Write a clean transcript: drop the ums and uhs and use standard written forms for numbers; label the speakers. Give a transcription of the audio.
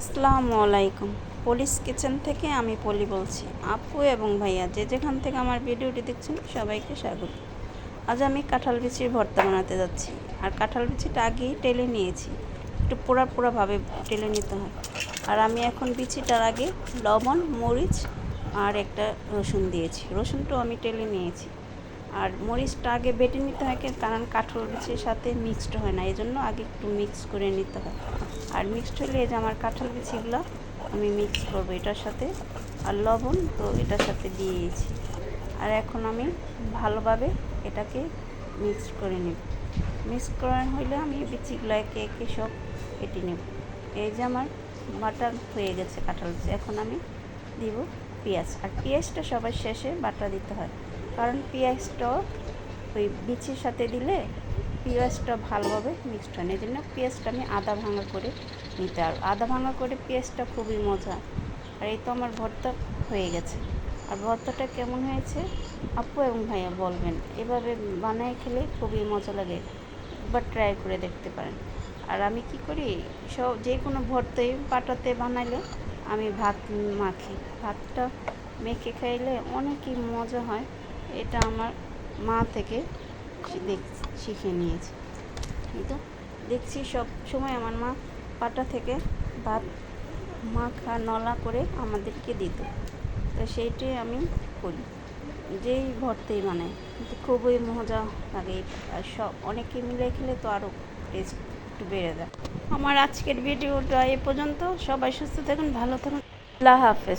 Speaker 1: আসসালামু আলাইকুম। পলিস কিচেন থেকে আমি পলি বলছি। আপু এবং ভাইয়া যে যেখান থেকে আমার ভিডিওটি দেখছেন সবাইকে স্বাগত। আজ আমি কাঁঠাল বিচির ভর্তা বানাতে যাচ্ছি। আর কাঁঠাল বিচিটা আগেই টেলে নিয়েছি, একটু পোড়া পোড়াভাবে টেলে নিতে হয়। আর আমি এখন বিচিটার আগে লবণ, মরিচ আর একটা রসুন দিয়েছি। রসুনটাও আমি টেলে নিয়েছি। আর মরিচটা আগে বেটে নিতে হয়, কারণ কাঁঠাল বিচির সাথে মিক্সড হয় না, এই জন্য আগে একটু মিক্স করে নিতে হয়। আর মিক্সড হলে এই যে আমার কাঁঠাল বিচিগুলো আমি মিক্স করবো এটার সাথে। আর লবণ তো এটার সাথে দিয়েছি। আর এখন আমি ভালোভাবে এটাকে মিক্স করে নেব। মিক্স করা হইলে আমি বিচিগুলো একে একে সব কেটে নেব। এই যে আমার বাটা হয়ে গেছে কাঁঠাল বিচি। এখন আমি দিব পেঁয়াজ। আর পেঁয়াজটা সবার শেষে বাটা দিতে হয়, কারণ পেঁয়াজটাও ওই বিচির সাথে দিলে পেঁয়াজটা ভালোভাবে মিক্সড হয় না, এই জন্য পেঁয়াজটা আমি আধা ভাঙা করে নিতে। আর আধা ভাঙা করে পেঁয়াজটা খুবই মজা। আর এই তো আমার ভর্তা হয়ে গেছে। আর ভর্তাটা কেমন হয়েছে আপু এবং ভাইয়া বলবেন। এভাবে বানায় খেলে খুবই মজা লাগে, একবার ট্রাই করে দেখতে পারেন। আর আমি কি করি, সব যে কোনো ভর্তাই পাটাতে বানাইলে আমি ভাত মাখি। ভাতটা মেখে খাইলে অনেকই মজা হয়। এটা আমার মা থেকে শিখে নিয়েছি। কিন্তু দেখছি সব সময় আমার মা পাটা থেকে ভাত মাখা নলা করে আমাদেরকে দিত, তো সেইটাই আমি করি, যেই ভর্তাই বানাই। কিন্তু খুবই মজা লাগে। আর সব অনেকে মিলে খেলে তো আরও টেস্ট একটু বেড়ে যায়। আমার আজকের ভিডিওটা এ পর্যন্ত। সবাই সুস্থ থাকুন, ভালো থাকুন। আল্লাহ হাফেজ।